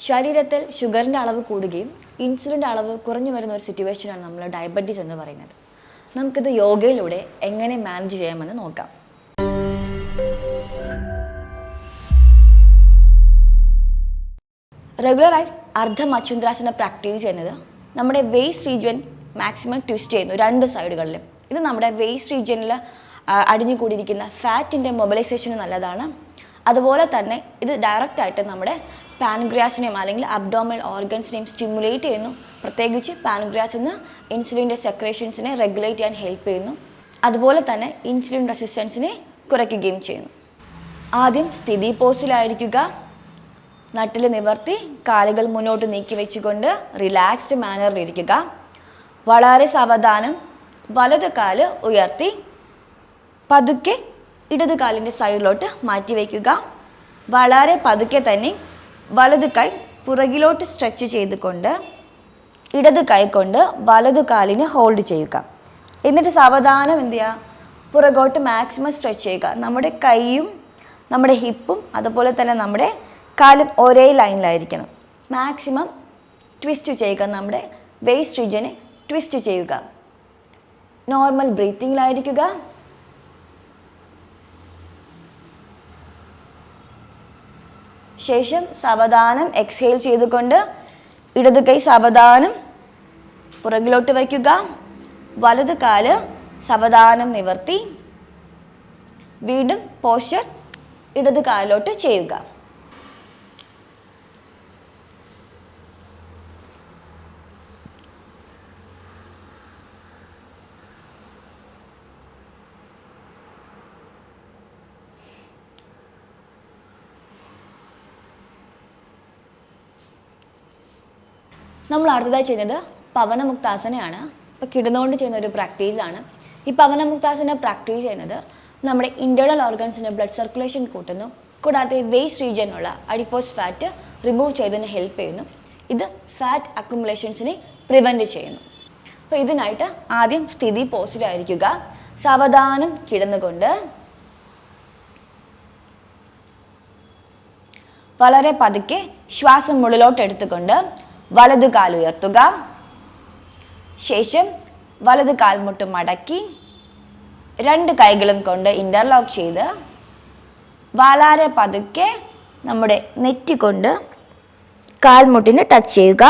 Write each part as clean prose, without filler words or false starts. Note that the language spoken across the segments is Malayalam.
ശരീരത്തിൽ ഷുഗറിൻ്റെ അളവ് കൂടുകയും ഇൻസുലിൻ്റെ അളവ് കുറഞ്ഞു വരുന്ന ഒരു സിറ്റുവേഷനാണ് നമ്മൾ ഡയബറ്റീസ് എന്ന് പറയുന്നത്. നമുക്കിത് യോഗയിലൂടെ എങ്ങനെ മാനേജ് ചെയ്യാമെന്ന് നോക്കാം. റെഗുലറായി അർദ്ധമച്ഛുന്ദ്രാസന പ്രാക്ടീസ് ചെയ്യുന്നത് നമ്മുടെ വേസ്റ്റ് റീജിയൻ മാക്സിമം ട്വിസ്റ്റ് ചെയ്യുന്നു രണ്ട് സൈഡുകളിലും. ഇത് നമ്മുടെ വേസ്റ്റ് റീജിയനിൽ അടിഞ്ഞുകൂടിയിരിക്കുന്ന ഫാറ്റിൻ്റെ മൊബിലൈസേഷന് നല്ലതാണ്. അതുപോലെ തന്നെ ഇത് ഡയറക്റ്റായിട്ട് നമ്മുടെ പാൻക്രിയാസിനെയും അല്ലെങ്കിൽ അബ്ഡോമിനൽ ഓർഗൻസിനെയും സ്റ്റിമുലേറ്റ് ചെയ്യുന്നു. പ്രത്യേകിച്ച് പാൻക്രിയാസിൽ നിന്ന് ഇൻസുലിൻ്റെ സെക്രേഷൻസിനെ റെഗുലേറ്റ് ചെയ്യാൻ ഹെൽപ്പ് ചെയ്യുന്നു. അതുപോലെ തന്നെ ഇൻസുലിൻ റെസിസ്റ്റൻസിനെ കുറയ്ക്കുകയും ചെയ്യുന്നു. ആദ്യം സ്ഥിതി പോസിലായിരിക്കുക. നട്ടിൽ നിവർത്തി കാലുകൾ മുന്നോട്ട് നീക്കി വെച്ചുകൊണ്ട് റിലാക്സ്ഡ് മാനറിൽ ഇരിക്കുക. വളരെ സാവധാനം വലത് കാല് ഉയർത്തി പതുക്കെ ഇടത് കാലിൻ്റെ സൈഡിലോട്ട് മാറ്റി വയ്ക്കുക. വളരെ പതുക്കെ തന്നെ വലത് കൈ പുറകിലോട്ട് സ്ട്രെച്ച് ചെയ്തുകൊണ്ട് ഇടത് കൈ കൊണ്ട് വലത് കാലിന് ഹോൾഡ് ചെയ്യുക. എന്നിട്ട് സാവധാനം എന്ത് ചെയ്യുക, പുറകോട്ട് മാക്സിമം സ്ട്രെച്ച് ചെയ്യുക. നമ്മുടെ കൈയും നമ്മുടെ ഹിപ്പും അതുപോലെ തന്നെ നമ്മുടെ കാലും ഒരേ ലൈനിലായിരിക്കണം. മാക്സിമം ട്വിസ്റ്റ് ചെയ്യുക. നമ്മുടെ വേസ്റ്റ് റീജിയനെ ട്വിസ്റ്റ് ചെയ്യുക. നോർമൽ ബ്രീത്തിങ്ങിലായിരിക്കുക. ശേഷം സാവധാനം എക്സ്ഹേൽ ചെയ്തുകൊണ്ട് ഇടത് കൈ സാവധാനം പുറകിലോട്ട് വയ്ക്കുക. വലത് കാല് സാവധാനം നിവർത്തി വീണ്ടും പോസ്ചർ ഇടത് കാലിലോട്ട് ചെയ്യുക. നമ്മൾ അടുത്തതായി ചെയ്യുന്നത് പവനമുക്താസനയാണ്. ഇപ്പോൾ കിടന്നുകൊണ്ട് ചെയ്യുന്ന ഒരു പ്രാക്ടീസാണ്. ഈ പവനമുക്താസന പ്രാക്ടീസ് ചെയ്യുന്നത് നമ്മുടെ ഇൻറ്റേർണൽ ഓർഗൻസിൻ്റെ ബ്ലഡ് സർക്കുലേഷൻ കൂട്ടുന്നു. കൂടാതെ വേസ്റ്റ് റീജിയനുള്ള അഡിപ്പോസ് ഫാറ്റ് റിമൂവ് ചെയ്തതിന് ഹെൽപ്പ് ചെയ്യുന്നു. ഇത് ഫാറ്റ് അക്യുമുലേഷൻസിനെ പ്രിവെൻറ്റ് ചെയ്യുന്നു. അപ്പോൾ ഇതിനായിട്ട് ആദ്യം സ്ഥിതി പോസിലായിരിക്കുക. സാവധാനം കിടന്നുകൊണ്ട് വളരെ പതുക്കെ ശ്വാസം മുകളിലോട്ട് എടുത്തുകൊണ്ട് വലതു കാൽ ഉയർത്തുക. ശേഷം വലത് കാൽമുട്ട് മടക്കി രണ്ട് കൈകളും കൊണ്ട് ഇൻ്റർലോക്ക് ചെയ്ത് വളരെ പതുക്കെ നമ്മുടെ നെറ്റി കൊണ്ട് കാൽമുട്ടിന് ടച്ച് ചെയ്യുക.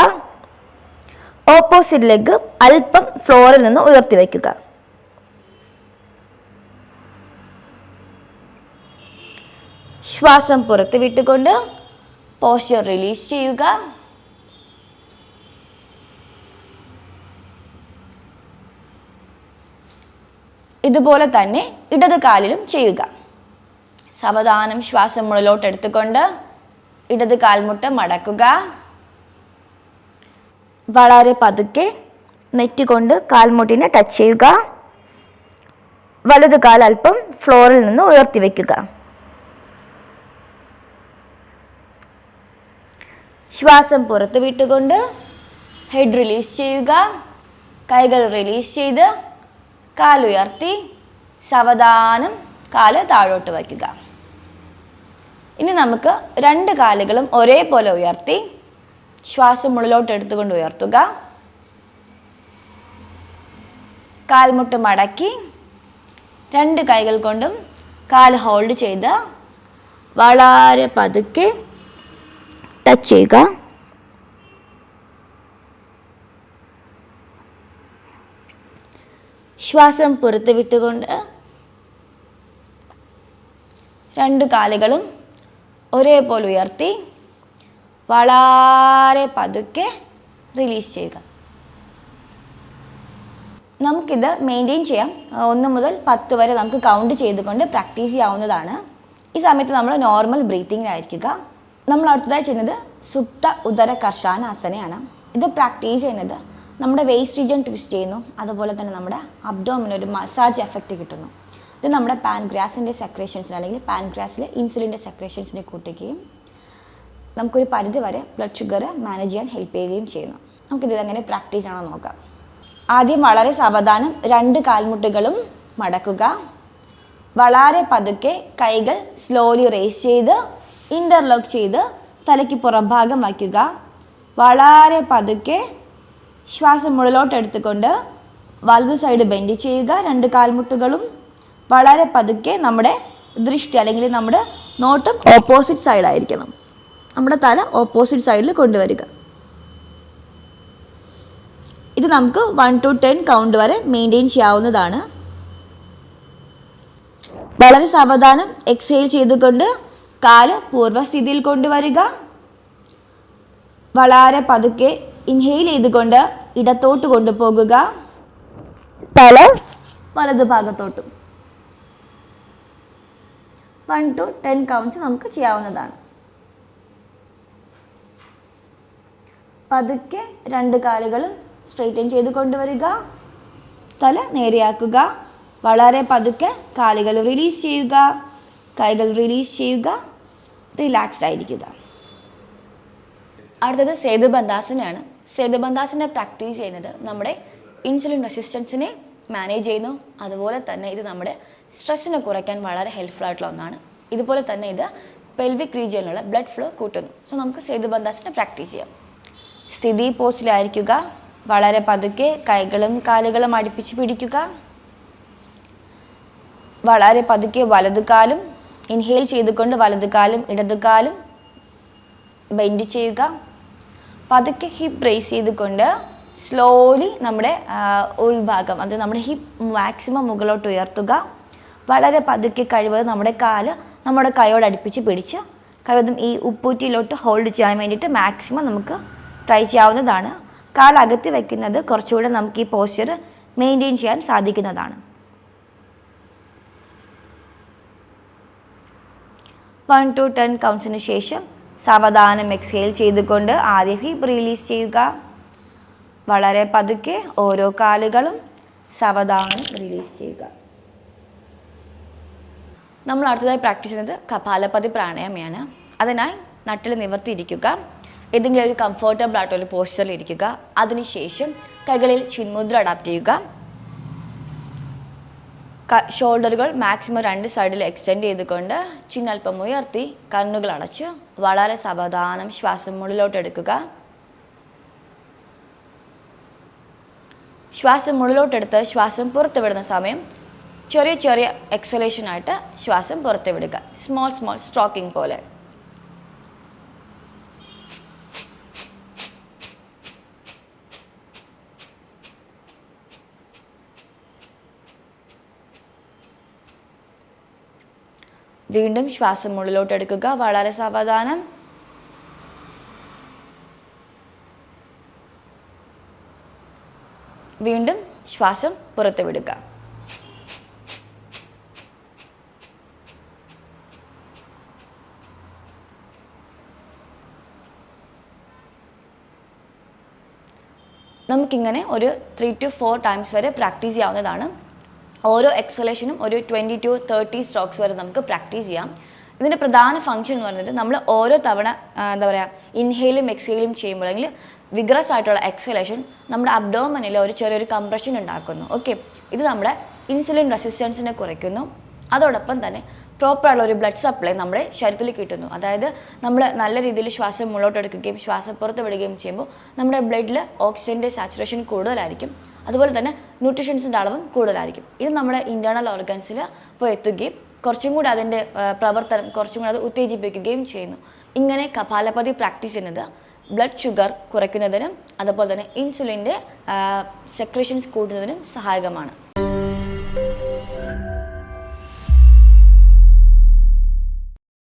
ഓപ്പോസിറ്റ് ലെഗ് അല്പം ഫ്ലോറിൽ നിന്ന് ഉയർത്തി വയ്ക്കുക. ശ്വാസം പുറത്ത് വിട്ടുകൊണ്ട് പോസ്ചർ റിലീസ് ചെയ്യുക. ഇതുപോലെ തന്നെ ഇടത് കാലിലും ചെയ്യുക. സാവധാനം ശ്വാസം മുകളിലോട്ട് എടുത്തുകൊണ്ട് ഇടത് കാൽമുട്ട് മടക്കുക. വളരെ പതുക്കെ നെറ്റി കൊണ്ട് കാൽമുട്ടിനെ ടച്ച് ചെയ്യുക. വലത് കാൽ അല്പം ഫ്ലോറിൽ നിന്ന് ഉയർത്തി വയ്ക്കുക. ശ്വാസം പുറത്ത് വിട്ടുകൊണ്ട് ഹെഡ് റിലീസ് ചെയ്യുക. കൈകൾ റിലീസ് ചെയ്ത് കാലുയർത്തി സാവധാനം കാല് താഴോട്ട് വയ്ക്കുക. ഇനി നമുക്ക് രണ്ട് കാലുകളും ഒരേപോലെ ഉയർത്തി ശ്വാസം മുകളിലോട്ട് എടുത്തുകൊണ്ട് ഉയർത്തുക. കാൽമുട്ട് മടക്കി രണ്ട് കൈകൾ കൊണ്ടും കാല് ഹോൾഡ് ചെയ്ത് വളരെ പതുക്കെ ടച്ച് ചെയ്യുക. ശ്വാസം പുറത്ത് വിട്ടുകൊണ്ട് രണ്ട് കാലുകളും ഒരേപോലെ ഉയർത്തി വളരെ പതുക്കെ റിലീസ് ചെയ്യുക. നമുക്കിത് മെയിൻറ്റെയിൻ ചെയ്യാം. 1 മുതൽ 10 വരെ നമുക്ക് കൗണ്ട് ചെയ്തുകൊണ്ട് പ്രാക്ടീസ് ചെയ്യാവുന്നതാണ്. ഈ സമയത്ത് നമ്മൾ നോർമൽ ബ്രീത്തിങ്ങിലായിരിക്കുക. നമ്മൾ അടുത്തതായി ചെയ്യുന്നത് സുപ്ത ഉദര കർഷാനാസനയാണ്. ഇത് പ്രാക്ടീസ് ചെയ്യുന്നത് നമ്മുടെ വേസ്റ്റ് റീജിയൻ ട്വിസ്റ്റ് ചെയ്യുന്നു. അതുപോലെ തന്നെ നമ്മുടെ അബ്ഡോമിന് ഒരു മസാജ് എഫക്റ്റ് കിട്ടുന്നു. ഇത് നമ്മുടെ പാൻക്രിയാസിൻ്റെ സെക്രേഷൻസിന് അല്ലെങ്കിൽ പാൻക്രിയാസിലെ ഇൻസുലിൻ്റെ സെക്രേഷൻസിനെ കൂട്ടുകയും നമുക്കൊരു പരിധി വരെ ബ്ലഡ് ഷുഗർ മാനേജ് ചെയ്യാൻ ഹെൽപ്പ് ചെയ്യുകയും ചെയ്യുന്നു. നമുക്കിത് എങ്ങനെ പ്രാക്ടീസ് ആണോ നോക്കാം. ആദ്യം വളരെ സാവധാനം രണ്ട് കാൽമുട്ടുകളും മടക്കുക. വളരെ പതുക്കെ കൈകൾ സ്ലോലി റേസ് ചെയ്ത് ഇൻ്റർലോക്ക് ചെയ്ത് തലയ്ക്ക് പുറം ഭാഗം വയ്ക്കുക. വളരെ പതുക്കെ ശ്വാസം മുകളിലോട്ട് എടുത്തുകൊണ്ട് വലതു സൈഡ് ബെൻഡ് ചെയ്യുക. 2 കാൽമുട്ടുകളും വളരെ പതുക്കെ നമ്മുടെ ദൃഷ്ടി അല്ലെങ്കിൽ നമ്മുടെ നോട്ടം ഓപ്പോസിറ്റ് സൈഡായിരിക്കണം. നമ്മുടെ തല ഓപ്പോസിറ്റ് സൈഡിൽ കൊണ്ടുവരിക. ഇത് നമുക്ക് 1 to 10 കൗണ്ട് വരെ മെയിൻറ്റെയിൻ ചെയ്യാവുന്നതാണ്. വളരെ സാവധാനം എക്സേൽ ചെയ്തുകൊണ്ട് കാല് പൂർവ്വസ്ഥിതിയിൽ കൊണ്ടുവരിക. വളരെ പതുക്കെ ഇൻഹെയിൽ ചെയ്തുകൊണ്ട് ഇടത്തോട്ട് കൊണ്ടുപോകുക. തല വലതു ഭാഗത്തോട്ടും. 1 to 10 കൗണ്ട്സ് നമുക്ക് ചെയ്യാവുന്നതാണ്. പതുക്കെ 2 കാലുകളും സ്ട്രെയിറ്റൻ ചെയ്ത് കൊണ്ടുവരിക. തല നേരെയാക്കുക. വളരെ പതുക്കെ കാലുകൾ റിലീസ് ചെയ്യുക. കൈകൾ റിലീസ് ചെയ്യുക. റിലാക്സ്ഡ് ആയിരിക്കുക. അടുത്തത് സേതുബന്ധാസനയാണ്. സേതുബന്ധാസന പ്രാക്ടീസ് ചെയ്യുന്നത് നമ്മുടെ ഇൻസുലിൻ റെസിസ്റ്റൻസിനെ മാനേജ് ചെയ്യുന്നു. അതുപോലെ തന്നെ ഇത് നമ്മുടെ സ്ട്രെസ്സിനെ കുറയ്ക്കാൻ വളരെ ഹെൽപ്ഫുൾ ആയിട്ടുള്ള ഒന്നാണ്. ഇതുപോലെ തന്നെ ഇത് പെൽവിക് റീജിയനിലുള്ള ബ്ലഡ് ഫ്ലോ കൂട്ടുന്നു. സോ നമുക്ക് സേതുബന്ധാസന പ്രാക്ടീസ് ചെയ്യാം. സ്ഥിതി പോസ്റ്റിലായിരിക്കുക. വളരെ പതുക്കെ കൈകളും കാലുകളും അടുപ്പിച്ച് പിടിക്കുക. വളരെ പതുക്കെ വലതുകാലും ഇൻഹെയിൽ ചെയ്തുകൊണ്ട് വലതുകാലും ഇടതുകാലും ബെൻഡ് ചെയ്യുക. പതുക്കെ ഹിപ്പ് റേസ് ചെയ്തുകൊണ്ട് സ്ലോലി നമ്മുടെ ഉൾഭാഗം അത് നമ്മുടെ ഹിപ്പ് മാക്സിമം മുകളിലോട്ട് ഉയർത്തുക. വളരെ പതുക്കെ കഴിവതും നമ്മുടെ കാല് നമ്മുടെ കൈയോട് അടുപ്പിച്ച് പിടിച്ച് കഴിവതും ഈ ഉപ്പൂറ്റിയിലോട്ട് ഹോൾഡ് ചെയ്യാൻ വേണ്ടിയിട്ട് മാക്സിമം നമുക്ക് ട്രൈ ചെയ്യാവുന്നതാണ്. കാലകത്തി വയ്ക്കുന്നത് കുറച്ചുകൂടെ നമുക്ക് ഈ പോസ്ചർ മെയിൻറ്റെയിൻ ചെയ്യാൻ സാധിക്കുന്നതാണ്. 1 to 10 കൗണ്ട്സിന് ശേഷം സാവധാനം എക്സ്ഹെയിൽ ചെയ്തുകൊണ്ട് ആദ്യം ഹിപ്പ് റിലീസ് ചെയ്യുക. വളരെ പതുക്കെ ഓരോ കാലുകളും സാവധാനം റിലീസ് ചെയ്യുക. നമ്മൾ അടുത്തതായി പ്രാക്ടീസ് ചെയ്യുന്നത് കപാലപതി പ്രാണായാമയാണ്. അതിനായി നട്ടിൽ നിവർത്തിയിരിക്കുക. ഏതെങ്കിലും ഒരു കംഫർട്ടബിൾ ആയിട്ടുള്ള പോസ്ചറിൽ ഇരിക്കുക. അതിനുശേഷം കൈകളിൽ ചിന്മുദ്ര അഡാപ്റ്റ് ചെയ്യുക. ഷോൾഡറുകൾ മാക്സിമം 2 സൈഡിൽ എക്സ്റ്റെൻഡ് ചെയ്തുകൊണ്ട് ചിന്നൽപ്പം ഉയർത്തി കണ്ണുകൾ അടച്ച് വളരെ സാവധാനം ശ്വാസം മുകളിലോട്ട് എടുക്കുക. ശ്വാസം മുകളിലോട്ടെടുത്ത് ശ്വാസം പുറത്ത് വിടുന്ന സമയം ചെറിയ ചെറിയ എക്സലേഷനായിട്ട് ശ്വാസം പുറത്ത് വിടുക. സ്മോൾ സ്മോൾ സ്ട്രോക്കിംഗ് പോലെ. വീണ്ടും ശ്വാസം മുകളിലോട്ട് എടുക്കുക. വളരെ സാവധാനം. വീണ്ടും ശ്വാസം പുറത്ത് വിടുക. നമുക്കിങ്ങനെ ഒരു 3 to 4 ടൈംസ് വരെ പ്രാക്ടീസ് ചെയ്യാവുന്നതാണ്. ഓരോ എക്സലേഷനും ഒരു 20 to 30 സ്ട്രോക്സ് വരെ നമുക്ക് പ്രാക്ടീസ് ചെയ്യാം. ഇതിൻ്റെ പ്രധാന ഫംഗ്ഷൻ എന്ന് പറയുന്നത് നമ്മൾ ഓരോ തവണ എന്താ പറയുക ഇൻഹെയിലും എക്സെയിലും ചെയ്യുമ്പോൾ അല്ലെങ്കിൽ വിഗ്രസ് ആയിട്ടുള്ള എക്സലേഷൻ നമ്മുടെ അബ്ഡോമനിൽ ഒരു ചെറിയൊരു കംപ്രഷൻ ഉണ്ടാക്കുന്നു. ഓക്കെ, ഇത് നമ്മുടെ ഇൻസുലിൻ റെസിസ്റ്റൻസിനെ കുറയ്ക്കുന്നു. അതോടൊപ്പം തന്നെ പ്രോപ്പറായുള്ള ഒരു ബ്ലഡ് സപ്ലൈ നമ്മുടെ ശരീരത്തിൽ കിട്ടുന്നു. അതായത് നമ്മൾ നല്ല രീതിയിൽ ശ്വാസം മുകളിലോട്ട് എടുക്കുകയും ശ്വാസം പുറത്ത് വിടുകയും ചെയ്യുമ്പോൾ നമ്മുടെ ബ്ലഡിൽ ഓക്സിജൻ്റെ സാച്ചുറേഷൻ കൂടുതലായിരിക്കും. അതുപോലെ തന്നെ ന്യൂട്രീഷൻസിൻ്റെ അളവും കൂടുതലായിരിക്കും. ഇത് നമ്മുടെ ഇൻറ്റേർണൽ ഓർഗൻസിൽ പോയി എത്തുകയും കുറച്ചും കൂടി അതിൻ്റെ പ്രവർത്തനം കുറച്ചും കൂടി അത് ഉത്തേജിപ്പിക്കുകയും ചെയ്യുന്നു. ഇങ്ങനെ കപാലപതി പ്രാക്ടീസ് ചെയ്യുന്നത് ബ്ലഡ് ഷുഗർ കുറയ്ക്കുന്നതിനും അതുപോലെ തന്നെ ഇൻസുലിൻ്റെ സെക്രീഷൻസ് കൂട്ടുന്നതിനും സഹായകമാണ്.